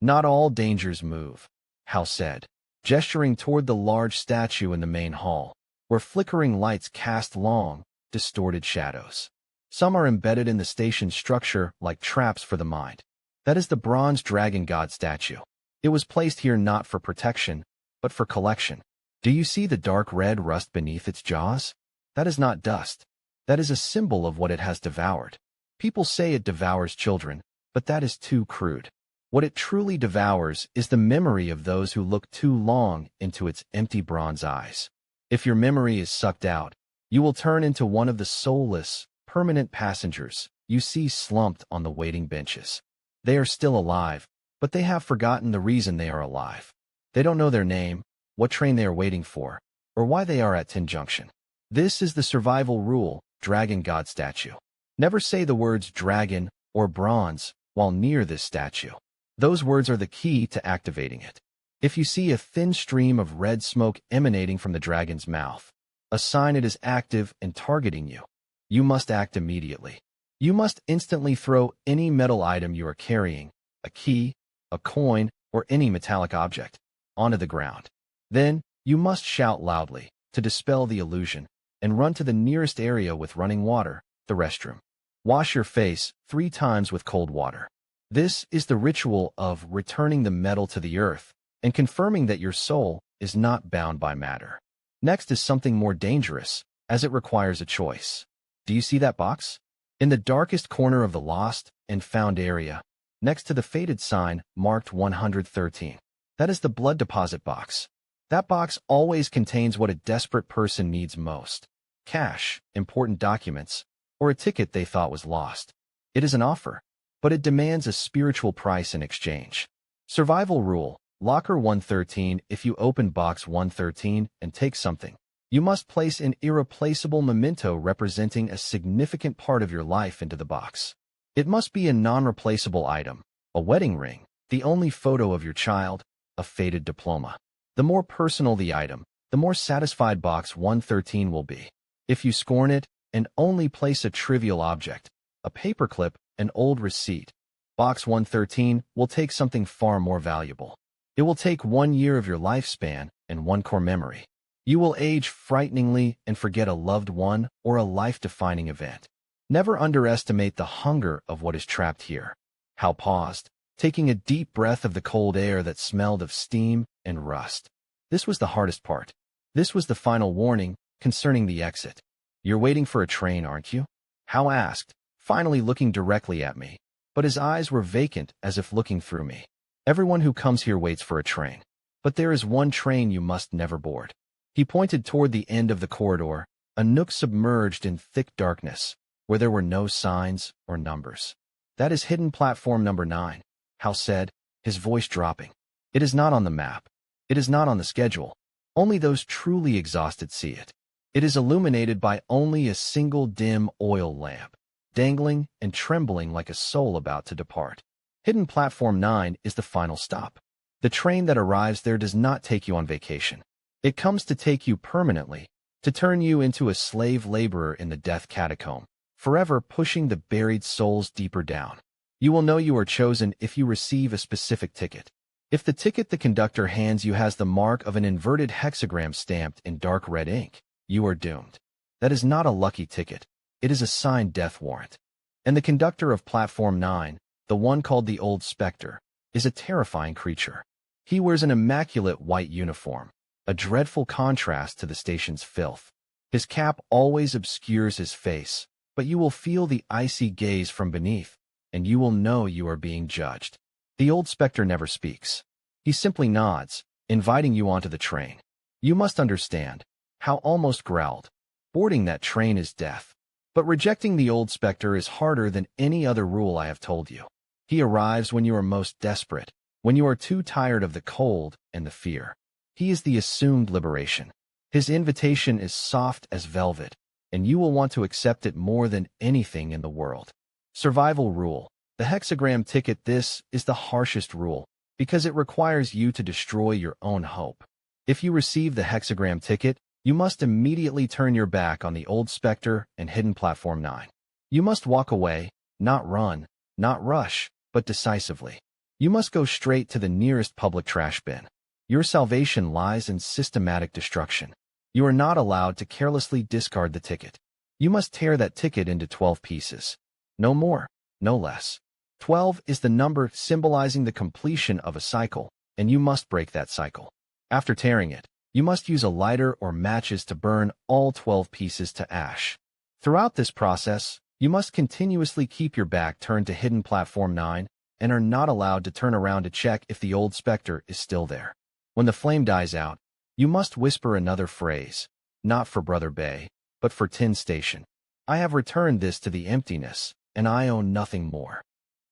Speaker 1: Not all dangers move, Hal said, gesturing toward the large statue in the main hall, where flickering lights cast long, distorted shadows. Some are embedded in the station's structure like traps for the mind. That is the bronze dragon god statue. It was placed here not for protection, but for collection. Do you see the dark red rust beneath its jaws? That is not dust. That is a symbol of what it has devoured. People say it devours children, but that is too crude. What it truly devours is the memory of those who look too long into its empty bronze eyes. If your memory is sucked out, you will turn into one of the soulless, permanent passengers you see slumped on the waiting benches. They are still alive, but they have forgotten the reason they are alive. They don't know their name, what train they are waiting for, or why they are at Tinh Junction. This is the survival rule, Dragon God statue. Never say the words dragon or bronze while near this statue. Those words are the key to activating it. If you see a thin stream of red smoke emanating from the dragon's mouth, a sign it is active and targeting you. You must act immediately. You must instantly throw any metal item you are carrying, a key, a coin, or any metallic object, onto the ground. Then, you must shout loudly to dispel the illusion and run to the nearest area with running water, the restroom. Wash your face 3 times with cold water. This is the ritual of returning the metal to the earth and confirming that your soul is not bound by matter. Next is something more dangerous, as it requires a choice. Do you see that box? In the darkest corner of the lost and found area, next to the faded sign marked 113. That is the blood deposit box. That box always contains what a desperate person needs most: cash, important documents, or a ticket they thought was lost. It is an offer, but it demands a spiritual price in exchange. Survival rule: Locker 113. If you open box 113 and take something, you must place an irreplaceable memento representing a significant part of your life into the box. It must be a non-replaceable item: a wedding ring, the only photo of your child, a faded diploma. The more personal the item, the more satisfied box 113 will be. If you scorn it and only place a trivial object, a paperclip, an old receipt, box 113 will take something far more valuable. It will take 1 year of your lifespan and 1 core memory. You will age frighteningly and forget a loved one or a life-defining event. Never underestimate the hunger of what is trapped here. Hal paused, taking a deep breath of the cold air that smelled of steam and rust. This was the hardest part. This was the final warning concerning the exit. You're waiting for a train, aren't you? Hal asked, finally looking directly at me, but his eyes were vacant as if looking through me. Everyone who comes here waits for a train. But there is one train you must never board. He pointed toward the end of the corridor, a nook submerged in thick darkness, where there were no signs or numbers. That is hidden platform number 9, Hal said, his voice dropping. It is not on the map. It is not on the schedule. Only those truly exhausted see it. It is illuminated by only a single dim oil lamp, dangling and trembling like a soul about to depart. Hidden platform 9 is the final stop. The train that arrives there does not take you on vacation. It comes to take you permanently, to turn you into a slave laborer in the death catacomb, forever pushing the buried souls deeper down. You will know you are chosen if you receive a specific ticket. If the ticket the conductor hands you has the mark of an inverted hexagram stamped in dark red ink, you are doomed. That is not a lucky ticket. It is a signed death warrant. And the conductor of Platform 9, the one called the Old Spectre, is a terrifying creature. He wears an immaculate white uniform, a dreadful contrast to the station's filth. His cap always obscures his face, but you will feel the icy gaze from beneath, and you will know you are being judged. The Old Spectre never speaks. He simply nods, inviting you onto the train. You must understand. Hal almost growled. Boarding that train is death. But rejecting the Old Spectre is harder than any other rule I have told you. He arrives when you are most desperate, when you are too tired of the cold and the fear. He is the assumed liberation. His invitation is soft as velvet, and you will want to accept it more than anything in the world. Survival rule. The hexagram ticket. This is the harshest rule, because it requires you to destroy your own hope. If you receive the hexagram ticket, you must immediately turn your back on the Old Spectre and Hidden Platform 9. You must walk away, not run, not rush, but decisively. You must go straight to the nearest public trash bin. Your salvation lies in systematic destruction. You are not allowed to carelessly discard the ticket. You must tear that ticket into 12 pieces. No more, no less. 12 is the number symbolizing the completion of a cycle, and you must break that cycle. After tearing it, you must use a lighter or matches to burn all 12 pieces to ash. Throughout this process, you must continuously keep your back turned to Hidden Platform 9 and are not allowed to turn around to check if the Old Spectre is still there. When the flame dies out, you must whisper another phrase, not for Brother Bay, but for Tin Station. I have returned this to the emptiness, and I own nothing more.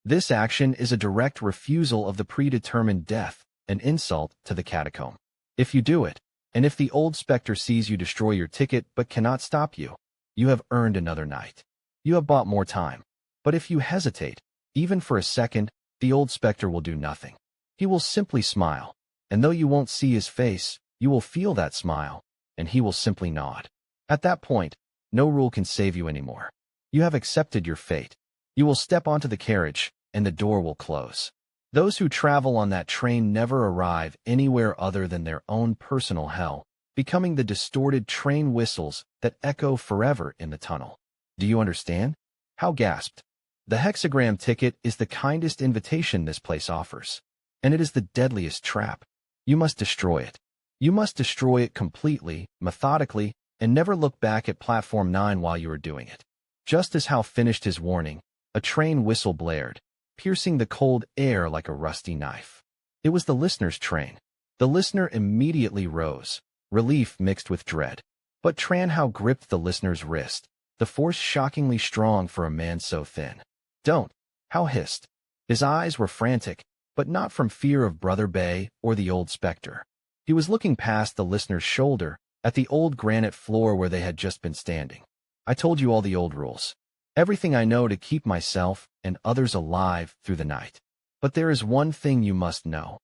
Speaker 1: This action is a direct refusal of the predetermined death, an insult to the catacomb. If you do it, and if the Old Spectre sees you destroy your ticket but cannot stop you, you have earned another night. You have bought more time. But if you hesitate, even for a second, the Old Spectre will do nothing. He will simply smile, and though you won't see his face, you will feel that smile, and he will simply nod. At that point, no rule can save you anymore. You have accepted your fate. You will step onto the carriage, and the door will close. Those who travel on that train never arrive anywhere other than their own personal hell, becoming the distorted train whistles that echo forever in the tunnel. Do you understand? Hal gasped. The hexagram ticket is the kindest invitation this place offers, and it is the deadliest trap. You must destroy it. You must destroy it completely, methodically, and never look back at Platform 9 while you are doing it. Just as Hal finished his warning, a train whistle blared, piercing the cold air like a rusty knife. It was the listener's train. The listener immediately rose, relief mixed with dread. But Trần Hạo gripped the listener's wrist, the force shockingly strong for a man so thin. Don't, Hal hissed. His eyes were frantic, but not from fear of Brother Bay or the old specter. He was looking past the listener's shoulder, at the old granite floor where they had just been standing. I told you all the old rules. Everything I know to keep myself and others alive through the night. But there is one thing you must know.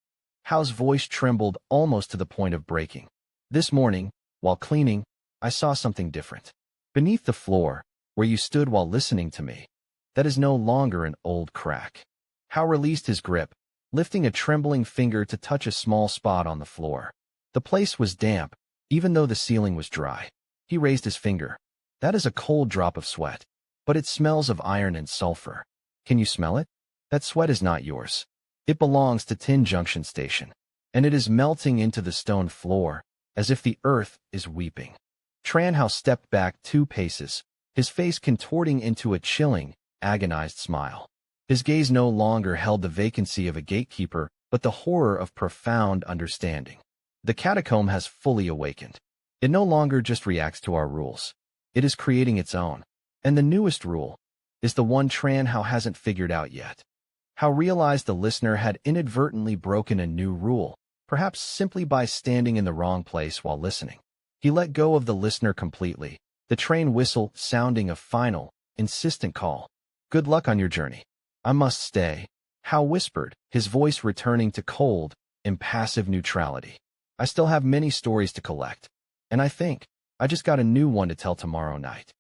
Speaker 1: Hal's voice trembled almost to the point of breaking. This morning, while cleaning, I saw something different. Beneath the floor, where you stood while listening to me, that is no longer an old crack. Hal released his grip, lifting a trembling finger to touch a small spot on the floor. The place was damp, even though the ceiling was dry. He raised his finger. That is a cold drop of sweat. But it smells of iron and sulfur. Can you smell it? That sweat is not yours. It belongs to Tinh Junction Station, and it is melting into the stone floor, as if the earth is weeping. Trần Hạo stepped back 2 paces, his face contorting into a chilling, agonized smile. His gaze no longer held the vacancy of a gatekeeper, but the horror of profound understanding. The catacomb has fully awakened. It no longer just reacts to our rules. It is creating its own. And the newest rule is the one Trần Hạo hasn't figured out yet. Hal realized the listener had inadvertently broken a new rule, perhaps simply by standing in the wrong place while listening. He let go of the listener completely, the train whistle sounding a final, insistent call. Good luck on your journey. I must stay, Hal whispered, his voice returning to cold, impassive neutrality. I still have many stories to collect, and I think I just got a new one to tell tomorrow night.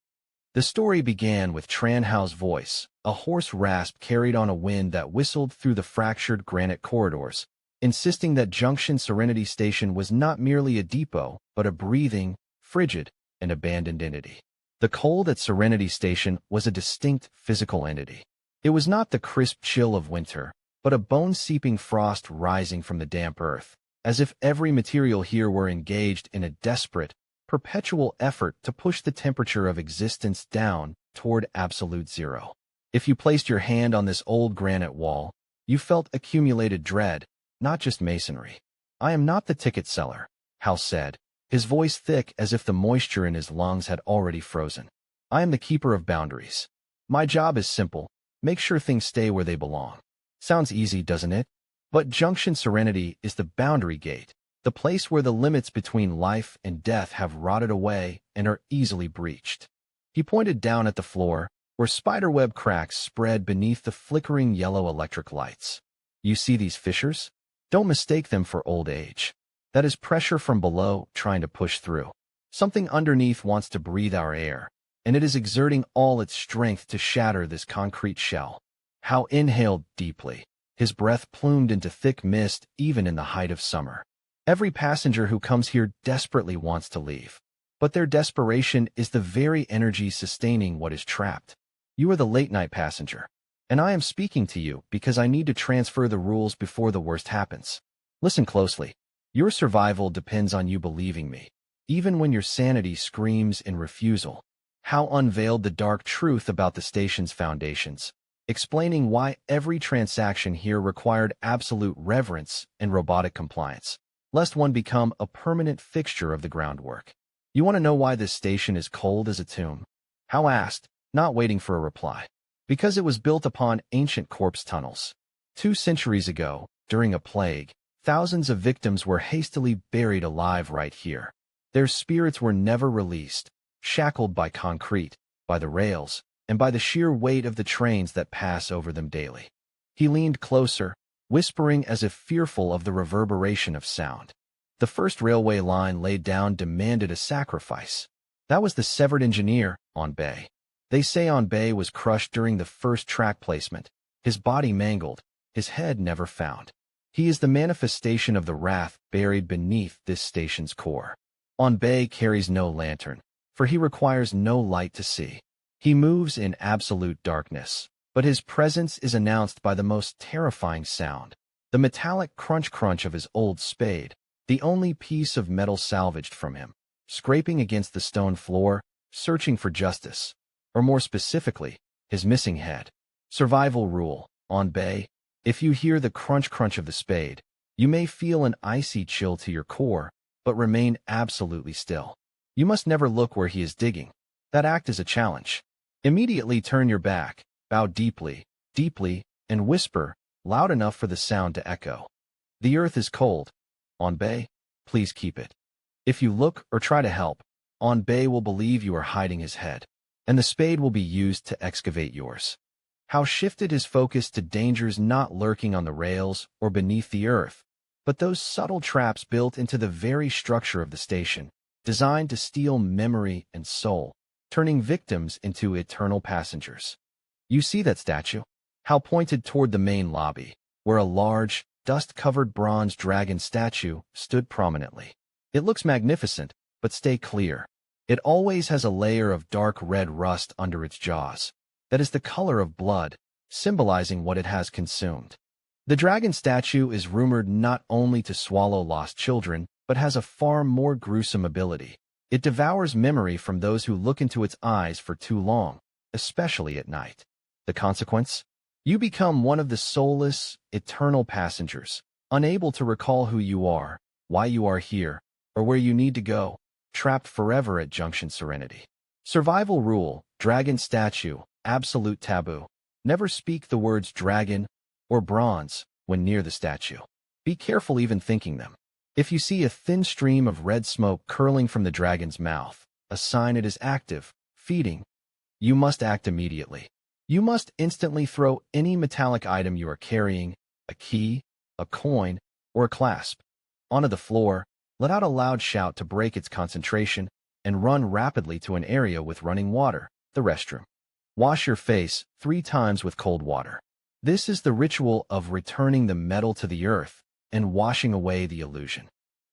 Speaker 1: The story began with Trần Hạo voice, a hoarse rasp carried on a wind that whistled through the fractured granite corridors, insisting that Junction Serenity Station was not merely a depot, but a breathing, frigid, and abandoned entity. The cold at Serenity Station was a distinct physical entity. It was not the crisp chill of winter, but a bone-seeping frost rising from the damp earth, as if every material here were engaged in a desperate, perpetual effort to push the temperature of existence down toward absolute zero. If you placed your hand on this old granite wall, you felt accumulated dread, not just masonry. I am not the ticket seller, Hal said, his voice thick as if the moisture in his lungs had already frozen. I am the keeper of boundaries. My job is simple, make sure things stay where they belong. Sounds easy, doesn't it? But Junction Serenity is the boundary gate, the place where the limits between life and death have rotted away and are easily breached. He pointed down at the floor, where spiderweb cracks spread beneath the flickering yellow electric lights. You see these fissures? Don't mistake them for old age. That is pressure from below trying to push through. Something underneath wants to breathe our air, and it is exerting all its strength to shatter this concrete shell. Hal inhaled deeply. His breath plumed into thick mist even in the height of summer. Every passenger who comes here desperately wants to leave. But their desperation is the very energy sustaining what is trapped. You are the late-night passenger, and I am speaking to you because I need to transfer the rules before the worst happens. Listen closely. Your survival depends on you believing me, even when your sanity screams in refusal. Hal unveiled the dark truth about the station's foundations, explaining why every transaction here required absolute reverence and robotic compliance, lest one become a permanent fixture of the groundwork. You want to know why this station is cold as a tomb? Hal asked, not waiting for a reply. Because it was built upon ancient corpse tunnels. 2 centuries ago, during a plague, thousands of victims were hastily buried alive right here. Their spirits were never released, shackled by concrete, by the rails, and by the sheer weight of the trains that pass over them daily. He leaned closer, whispering as if fearful of the reverberation of sound. The first railway line laid down demanded a sacrifice. That was the severed engineer, on Bay. They say Onbei was crushed during the first track placement, his body mangled, his head never found. He is the manifestation of the wrath buried beneath this station's core. Onbei carries no lantern, for he requires no light to see. He moves in absolute darkness, but his presence is announced by the most terrifying sound, the metallic crunch-crunch of his old spade, the only piece of metal salvaged from him, scraping against the stone floor, searching for justice, or more specifically, his missing head. Survival rule, Onbei. If you hear the crunch-crunch of the spade, you may feel an icy chill to your core, but remain absolutely still. You must never look where he is digging. That act is a challenge. Immediately turn your back, bow deeply, deeply, and whisper, loud enough for the sound to echo. The earth is cold. Onbei, please keep it. If you look or try to help, Onbei will believe you are hiding his head, and the spade will be used to excavate yours. How shifted his focus to dangers not lurking on the rails or beneath the earth, but those subtle traps built into the very structure of the station, designed to steal memory and soul, turning victims into eternal passengers. You see that statue? How pointed toward the main lobby, where a large, dust-covered bronze dragon statue stood prominently. It looks magnificent, but stay clear. It always has a layer of dark red rust under its jaws. That is the color of blood, symbolizing what it has consumed. The dragon statue is rumored not only to swallow lost children, but has a far more gruesome ability. It devours memory from those who look into its eyes for too long, especially at night. The consequence? You become one of the soulless, eternal passengers, unable to recall who you are, why you are here, or where you need to go, trapped forever at Junction Serenity. Survival rule, dragon statue, absolute taboo. Never speak the words dragon or bronze when near the statue. Be careful even thinking them. If you see a thin stream of red smoke curling from the dragon's mouth, a sign it is active, feeding, you must act immediately. You must instantly throw any metallic item you are carrying, a key, a coin, or a clasp, onto the floor, let out a loud shout to break its concentration, and run rapidly to an area with running water, the restroom. Wash your face 3 times with cold water. This is the ritual of returning the metal to the earth and washing away the illusion.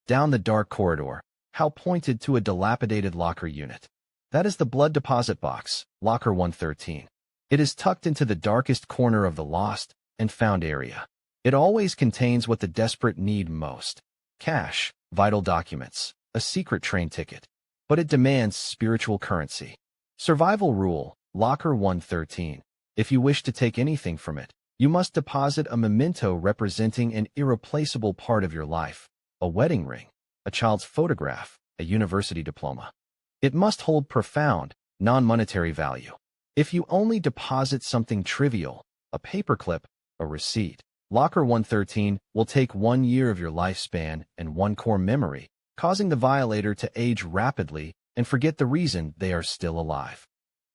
Speaker 1: Down the dark corridor, how pointed to a dilapidated locker unit. That is the blood deposit box, locker 113. It is tucked into the darkest corner of the lost and found area. It always contains what the desperate need most: cash, vital documents, a secret train ticket. But it demands spiritual currency. Survival rule, locker 113. If you wish to take anything from it, you must deposit a memento representing an irreplaceable part of your life: a wedding ring, a child's photograph, a university diploma. It must hold profound, non-monetary value. If you only deposit something trivial, a paperclip, a receipt, locker 113 will take 1 year of your lifespan and 1 core memory, causing the violator to age rapidly and forget the reason they are still alive.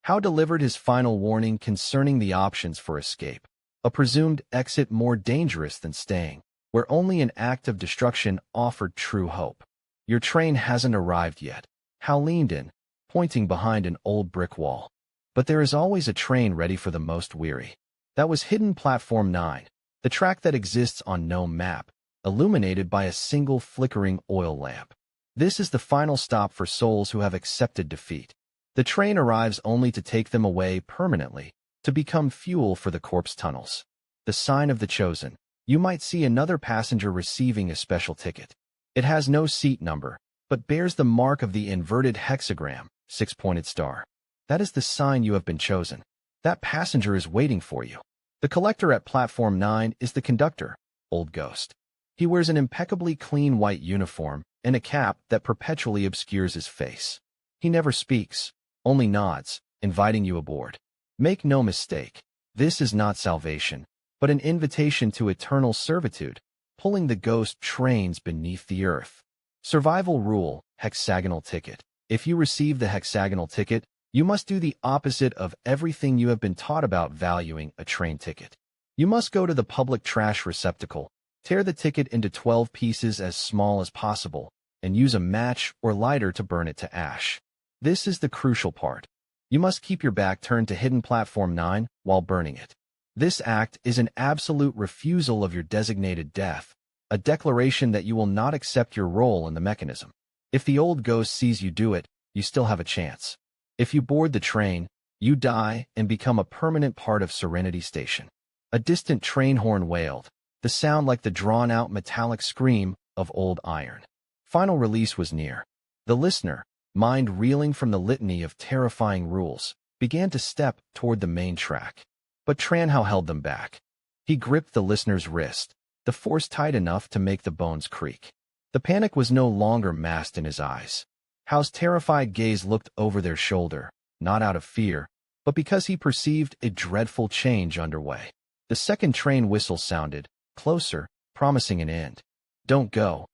Speaker 1: How delivered his final warning concerning the options for escape: a presumed exit more dangerous than staying, where only an act of destruction offered true hope. Your train hasn't arrived yet. Hal leaned in, pointing behind an old brick wall. But there is always a train ready for the most weary. That was hidden Platform 9, the track that exists on no map, illuminated by a single flickering oil lamp. This is the final stop for souls who have accepted defeat. The train arrives only to take them away permanently, to become fuel for the corpse tunnels. The sign of the chosen. You might see another passenger receiving a special ticket. It has no seat number, but bears the mark of the inverted hexagram, 6-pointed star. That is the sign you have been chosen. That passenger is waiting for you. The collector at Platform 9 is the conductor, Old Ghost. He wears an impeccably clean white uniform and a cap that perpetually obscures his face. He never speaks, only nods, inviting you aboard. Make no mistake, this is not salvation, but an invitation to eternal servitude, pulling the ghost trains beneath the earth. Survival rule, hexagonal ticket. If you receive the hexagonal ticket, you must do the opposite of everything you have been taught about valuing a train ticket. You must go to the public trash receptacle, tear the ticket into 12 pieces as small as possible, and use a match or lighter to burn it to ash. This is the crucial part. You must keep your back turned to hidden platform 9 while burning it. This act is an absolute refusal of your designated death, a declaration that you will not accept your role in the mechanism. If the old ghost sees you do it, you still have a chance. If you board the train, you die and become a permanent part of Serenity Station. A distant train horn wailed, the sound like the drawn-out metallic scream of old iron. Final release was near. The listener, mind reeling from the litany of terrifying rules, began to step toward the main track. But Trần Hạo held them back. He gripped the listener's wrist, the force tight enough to make the bones creak. The panic was no longer masked in his eyes. Hao's terrified gaze looked over their shoulder, not out of fear, but because he perceived a dreadful change underway. The second train whistle sounded, closer, promising an end. "Don't go,"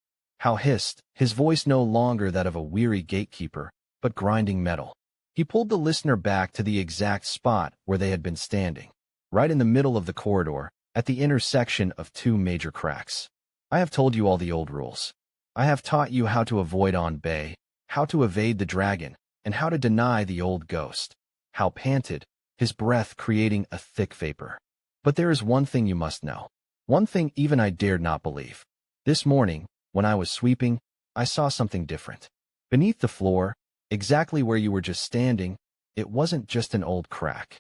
Speaker 1: Hao hissed, his voice no longer that of a weary gatekeeper, but grinding metal. He pulled the listener back to the exact spot where they had been standing, right in the middle of the corridor, at the intersection of two major cracks. "I have told you all the old rules. I have taught you how to avoid on Bay, how to evade the dragon, and how to deny the old ghost." Hao panted, his breath creating a thick vapor. "But there is one thing you must know. One thing even I dared not believe. This morning, when I was sweeping, I saw something different. Beneath the floor, exactly where you were just standing, it wasn't just an old crack."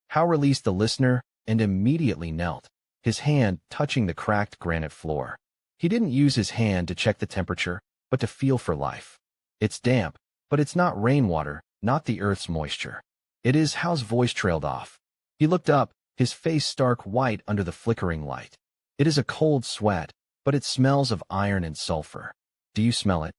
Speaker 1: Hao released the listener and immediately knelt, his hand touching the cracked granite floor. He didn't use his hand to check the temperature, but to feel for life. "It's damp, but it's not rainwater, not the earth's moisture. It is." Hao's voice trailed off. He looked up, his face stark white under the flickering light. "It is a cold sweat, but it smells of iron and sulfur. Do you smell it?"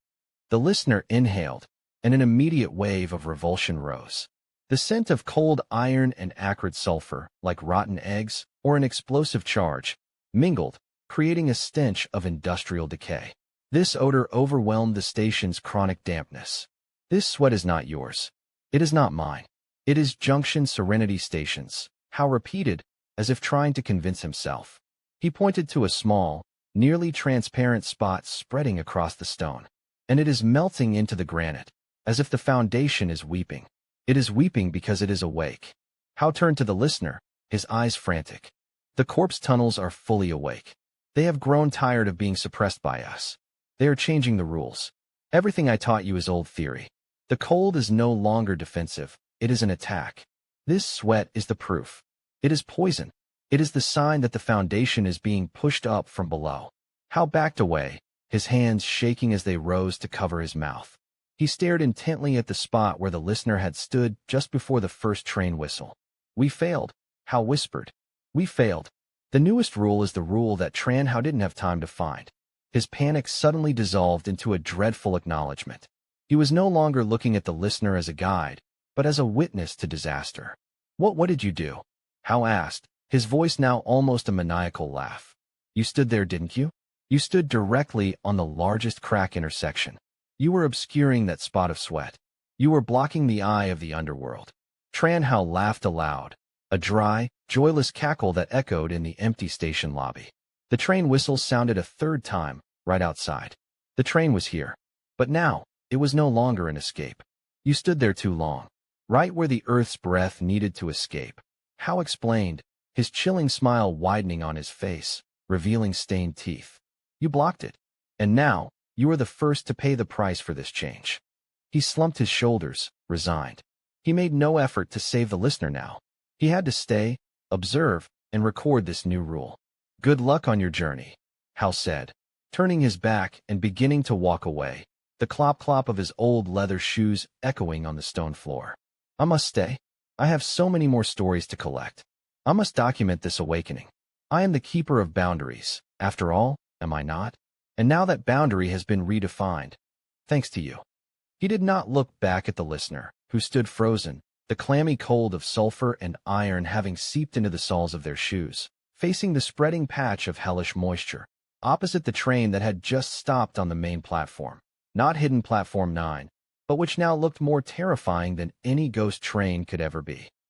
Speaker 1: The listener inhaled, and an immediate wave of revulsion rose. The scent of cold iron and acrid sulfur, like rotten eggs or an explosive charge, mingled, creating a stench of industrial decay. This odor overwhelmed the station's chronic dampness. "This sweat is not yours. It is not mine. It is Junction Serenity Station's," Hao repeated, as if trying to convince himself. He pointed to a small, nearly transparent spot spreading across the stone. "And it is melting into the granite, as if the foundation is weeping. It is weeping because it is awake." Hao turned to the listener, his eyes frantic. "The corpse tunnels are fully awake. They have grown tired of being suppressed by us. They are changing the rules. Everything I taught you is old theory. The cold is no longer defensive, it is an attack. This sweat is the proof. It is poison. It is the sign that the foundation is being pushed up from below." Hao backed away, his hands shaking as they rose to cover his mouth. He stared intently at the spot where the listener had stood just before the first train whistle. "We failed," Hao whispered. "We failed." The newest rule is the rule that Trần Hạo didn't have time to find. His panic suddenly dissolved into a dreadful acknowledgement. He was no longer looking at the listener as a guide, but as a witness to disaster. What did you do?" Hao asked, his voice now almost a maniacal laugh. "You stood there, didn't you? You stood directly on the largest crack intersection. You were obscuring that spot of sweat. You were blocking the eye of the underworld." Trần Hạo laughed aloud, a dry, joyless cackle that echoed in the empty station lobby. The train whistle sounded a third time, right outside. The train was here. But now, it was no longer an escape. You stood there too long, right where the earth's breath needed to escape. Hao explained, his chilling smile widening on his face, revealing stained teeth. "You blocked it. And now, you are the first to pay the price for this change." He slumped his shoulders, resigned. He made no effort to save the listener now. He had to stay, observe, and record this new rule. "Good luck on your journey," Hao said, turning his back and beginning to walk away, the clop-clop of his old leather shoes echoing on the stone floor. "I must stay. I have so many more stories to collect. I must document this awakening. I am the keeper of boundaries, after all, am I not? And now that boundary has been redefined, thanks to you." He did not look back at the listener, who stood frozen, the clammy cold of sulfur and iron having seeped into the soles of their shoes, facing the spreading patch of hellish moisture, opposite the train that had just stopped on the main platform. Not hidden platform 9, but which now looked more terrifying than any ghost train could ever be.